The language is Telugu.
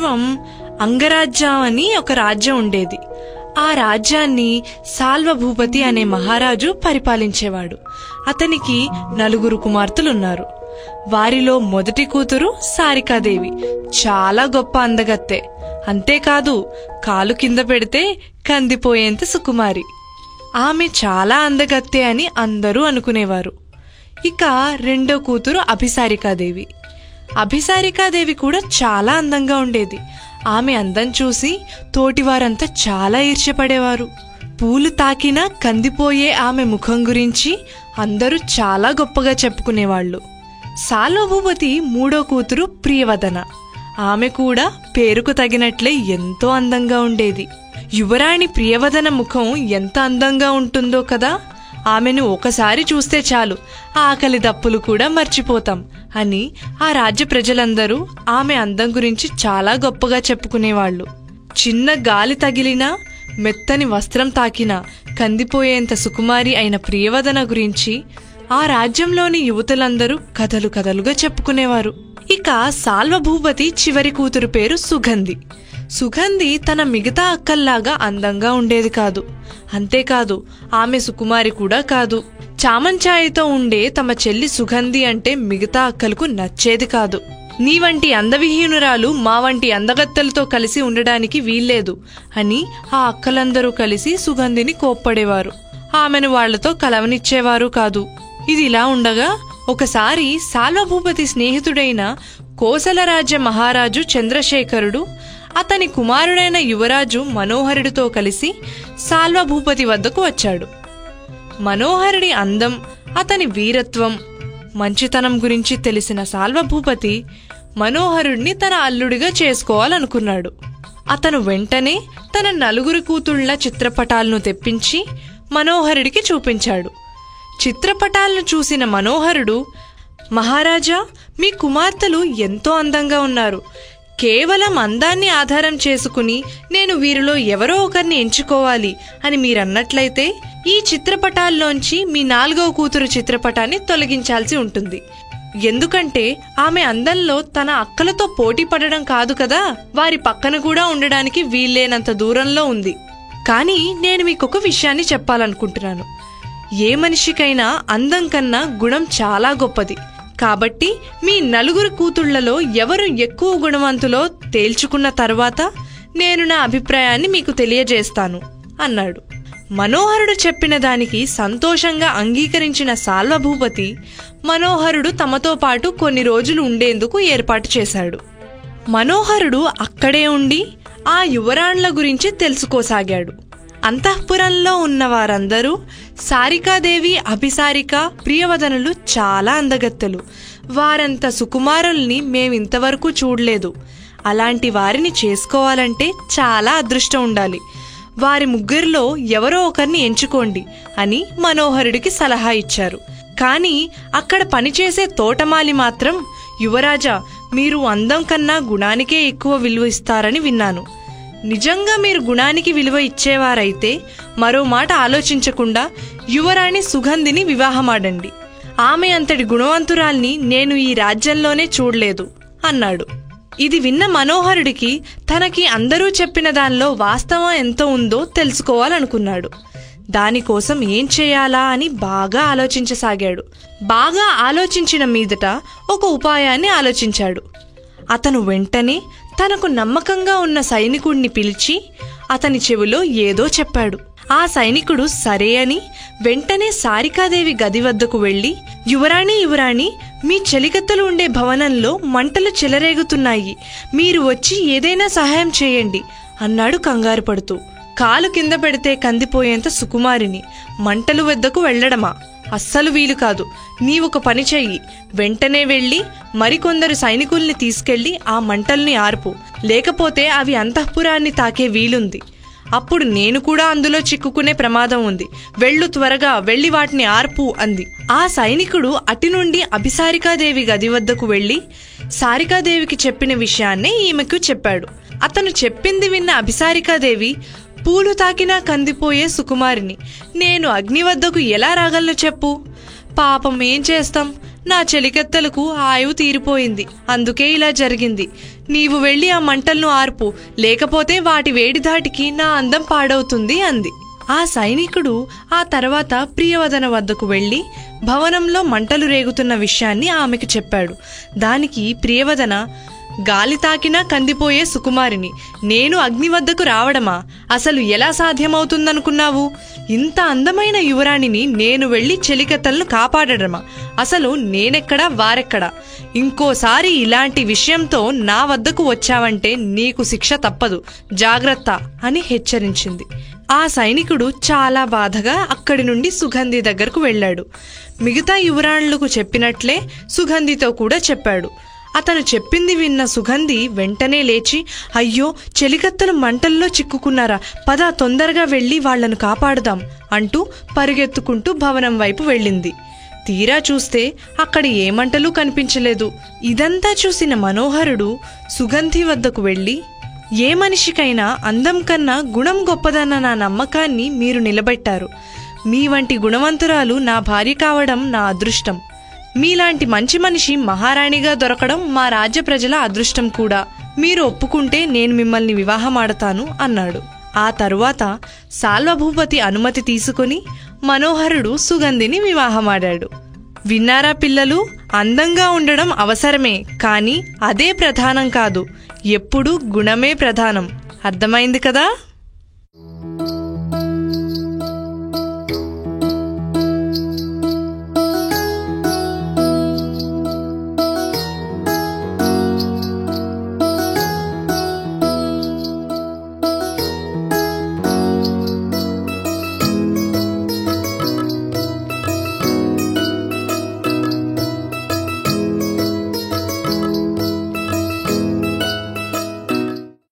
పూర్వం అంగరాజ్యం అని ఒక రాజ్యం ఉండేది. ఆ రాజ్యాన్ని సాల్వభూపతి అనే మహారాజు పరిపాలించేవాడు. అతనికి 4 కుమార్తెలున్నారు. వారిలో మొదటి కూతురు సారికాదేవి చాలా గొప్ప అందగత్తె. అంతేకాదు కాలు కింద పెడితే కందిపోయేంత సుకుమారి. ఆమె చాలా అందగత్తె అని అందరూ అనుకునేవారు. ఇక రెండో కూతురు అభిసారికాదేవి. అభిసారికాదేవి కూడా చాలా అందంగా ఉండేది. ఆమె అందం చూసి తోటివారంతా చాలా ఈర్ష్యపడేవారు. పూలు తాకినా కందిపోయే ఆమె ముఖం గురించి అందరూ చాలా గొప్పగా చెప్పుకునేవాళ్లు. సాల్వభూపతి మూడో కూతురు ప్రియవదన. ఆమె కూడా పేరుకు తగినట్లే ఎంతో అందంగా ఉండేది. యువరాణి ప్రియవదన ముఖం ఎంత అందంగా ఉంటుందో కదా. ఆమెను ఒకసారి చూస్తే చాలు ఆకలి దప్పులు కూడా మర్చిపోతాం అని ఆ రాజ్య ప్రజలందరూ ఆమె అందం గురించి చాలా గొప్పగా చెప్పుకునేవాళ్లు. చిన్న గాలి తగిలినా మెత్తని వస్త్రం తాకినా కందిపోయేంత సుకుమారి అయిన ప్రియవదన గురించి ఆ రాజ్యంలోని యువతులందరూ కథలు కథలుగా చెప్పుకునేవారు. ఇక సాల్వభూపతి చివరి కూతురు పేరు సుగంధి. సుగంధి తన మిగతా అక్కల్లాగా అందంగా ఉండేది కాదు. అంతేకాదు ఆమె సుకుమారి కూడా కాదు. చామంచాయితో ఉండే తమ చెల్లి సుగంధి అంటే మిగతా అక్కలకు నచ్చేది కాదు. నీ వంటి అందవిహీనురాలు మా వంటి అందగత్తెలతో కలిసి ఉండడానికి వీల్లేదు అని ఆ అక్కలందరూ కలిసి సుగంధిని కోప్పడేవారు. ఆమెను వాళ్లతో కలవనిచ్చేవారు కాదు. ఇది ఇలా ఉండగా ఒకసారి సాల్వభూపతి స్నేహితుడైన కోసల రాజ్య మహారాజు చంద్రశేఖరుడు అతని కుమారుడైన యువరాజు మనోహరుడితో కలిసి సాల్వభూపతి వద్దకు వచ్చాడు. మనోహరుడి అందం, అతని వీరత్వం, మంచితనం గురించి తెలిసిన సాల్వభూపతి మనోహరుడిని తన అల్లుడిగా చేసుకోవాలనుకున్నాడు. అతను వెంటనే తన 4 కూతుళ్ల చిత్రపటాలను తెప్పించి మనోహరుడికి చూపించాడు. చిత్రపటాలను చూసిన మనోహరుడు, మహారాజా, మీ కుమార్తెలు ఎంతో అందంగా ఉన్నారు. కేవలం అందాన్ని ఆధారం చేసుకుని నేను వీరిలో ఎవరో ఒకరిని ఎంచుకోవాలి అని మీరన్నట్లయితే ఈ చిత్రపటాల్లోంచి మీ 4వ కూతురు చిత్రపటాన్ని తొలగించాల్సి ఉంటుంది. ఎందుకంటే ఆమె అందంలో తన అక్కలతో పోటీ పడడం కాదు కదా, వారి పక్కన కూడా ఉండడానికి వీల్లేనంత దూరంలో ఉంది. కానీ నేను మీకొక విషయాన్ని చెప్పాలనుకుంటున్నాను. ఏ మనిషికైనా అందం కన్నా గుణం చాలా గొప్పది. కాబట్టి మీ 4 కూతుళ్లలో ఎవరు ఎక్కువ గుణవంతులో తేల్చుకున్న తర్వాత నేను నా అభిప్రాయాన్ని మీకు తెలియజేస్తాను అన్నాడు. మనోహరుడు చెప్పిన దానికి సంతోషంగా అంగీకరించిన సాల్వభూపతి మనోహరుడు తమతో పాటు కొన్ని రోజులు ఉండేందుకు ఏర్పాటు చేశాడు. మనోహరుడు అక్కడే ఉండి ఆ యువరాణ్ల గురించి తెలుసుకోసాగాడు. అంతఃపురంలో ఉన్న వారందరూ సారికాదేవి, అభిసారిక, ప్రియవదనులు చాలా అందగత్తెలు. వారంత సుకుమారుల్ని మేమింతవరకు చూడలేదు. అలాంటి వారిని చేసుకోవాలంటే చాలా అదృష్టం ఉండాలి. వారి ముగ్గురిలో ఎవరో ఒకరిని ఎంచుకోండి అని మనోహరుడికి సలహా ఇచ్చారు. కానీ అక్కడ పనిచేసే తోటమాలి మాత్రం, యువరాజా, మీరు అందం కన్నా గుణానికే ఎక్కువ విలువ ఇస్తారని విన్నాను. నిజంగా మీరు గుణానికి విలువ ఇచ్చేవారైతే మరో మాట ఆలోచించకుండా యువరాణి సుగంధిని వివాహమాడండి. ఆమె అంతటి గుణవంతురాల్ని నేను ఈ రాజ్యంలోనే చూడలేదు అన్నాడు. ఇది విన్న మనోహరుడికి తనకి అందరూ చెప్పిన దానిలో వాస్తవం ఎంత ఉందో తెలుసుకోవాలనుకున్నాడు. దానికోసం ఏం చేయాలా అని బాగా ఆలోచించసాగాడు. బాగా ఆలోచించిన మీదట ఒక ఉపాయాన్ని ఆలోచించాడు. అతను వెంటనే తనకు నమ్మకంగా ఉన్న సైనికుడిని పిలిచి అతని చెవిలో ఏదో చెప్పాడు. ఆ సైనికుడు సరే అని వెంటనే సారికాదేవి గది వద్దకు వెళ్లి, యువరాణి, మీ చెలికత్తెలు ఉండే భవనంలో మంటలు చెలరేగుతున్నాయి. మీరు వచ్చి ఏదైనా సహాయం చేయండి అన్నాడు కంగారు పడుతూ. కాలు కింద పెడితే కందిపోయేంత సుకుమారిని మంటలు వద్దకు వెళ్లడమా? అస్సలు వీలు కాదు. నీవొక పని చెయ్యి. వెంటనే వెళ్లి మరికొందరు సైనికుల్ని తీసుకెళ్లి ఆ మంటల్ని ఆర్పు. లేకపోతే అవి అంతఃపురాన్ని తాకే వీలుంది. అప్పుడు నేను కూడా అందులో చిక్కుకునే ప్రమాదం ఉంది. వెళ్ళు, త్వరగా వెళ్లి వాటిని ఆర్పు అంది. ఆ సైనికుడు అటి నుండి అభిసారికాదేవి గది వద్దకు వెళ్లి సారికాదేవికి చెప్పిన విషయాన్నే ఈమెకు చెప్పాడు. అతను చెప్పింది విన్న అభిసారికాదేవి, పూలు తాకినా కందిపోయే సుకుమారిని నేను అగ్ని వద్దకు ఎలా రాగలను చెప్పు? పాపం, ఏం చేస్తాం? నా చెలికత్తెలకు ఆయువు తీరిపోయింది. అందుకే ఇలా జరిగింది. నీవు వెళ్ళి ఆ మంటలను ఆర్పు, లేకపోతే వాటి వేడి ధాటికి నా అందం పాడవుతుంది అంది. ఆ సైనికుడు ఆ తర్వాత ప్రియవదన వద్దకు వెళ్ళి భవనంలో మంటలు రేగుతున్న విషయాన్ని ఆమెకు చెప్పాడు. దానికి ప్రియవదన, గాలి తాకినా కందిపోయే సుకుమారిని నేను అగ్ని వద్దకు రావడమా? అసలు ఎలా సాధ్యమవుతుందనుకున్నావు? ఇంత అందమైన యువరాణిని నేను వెళ్ళి చెలికత్తలను కాపాడడమా? అసలు నేనెక్కడా వారెక్కడా? ఇంకోసారి ఇలాంటి విషయంతో నా వద్దకు వచ్చావంటే నీకు శిక్ష తప్పదు, జాగ్రత్త అని హెచ్చరించింది. ఆ సైనికుడు చాలా బాధగా అక్కడి నుండి సుగంధి దగ్గరకు వెళ్ళాడు. మిగతా యువరాణులకు చెప్పినట్లే సుగంధితో కూడా చెప్పాడు. అతను చెప్పింది విన్న సుగంధి వెంటనే లేచి, అయ్యో, చెలికత్తలు మంటల్లో చిక్కుకున్నారా, పద తొందరగా వెళ్ళి వాళ్లను కాపాడుదాం అంటూ పరుగెత్తుకుంటూ భవనం వైపు వెళ్ళింది. తీరా చూస్తే అక్కడ ఏ మంటలు కనిపించలేదు. ఇదంతా చూసిన మనోహరుడు సుగంధి వద్దకు వెళ్ళి, ఏ మనిషికైనా అందం కన్నా గుణం గొప్పదన్న నా నమ్మకాన్ని మీరు నిలబెట్టారు. మీ వంటి గుణవంతురాలు నా భార్య కావడం నా అదృష్టం. మీలాంటి మంచి మనిషి మహారాణిగా దొరకడం మా రాజ్య ప్రజల అదృష్టం కూడా. మీరు ఒప్పుకుంటే నేను మిమ్మల్ని వివాహమాడతాను అన్నాడు. ఆ తరువాత సాల్వభూపతి అనుమతి తీసుకుని మనోహరుడు సుగంధిని వివాహమాడాడు. విన్నారా పిల్లలు? అందంగా ఉండడం అవసరమే, కానీ అదే ప్రధానం కాదు. ఎప్పుడూ గుణమే ప్రధానం. అర్థమైంది కదా?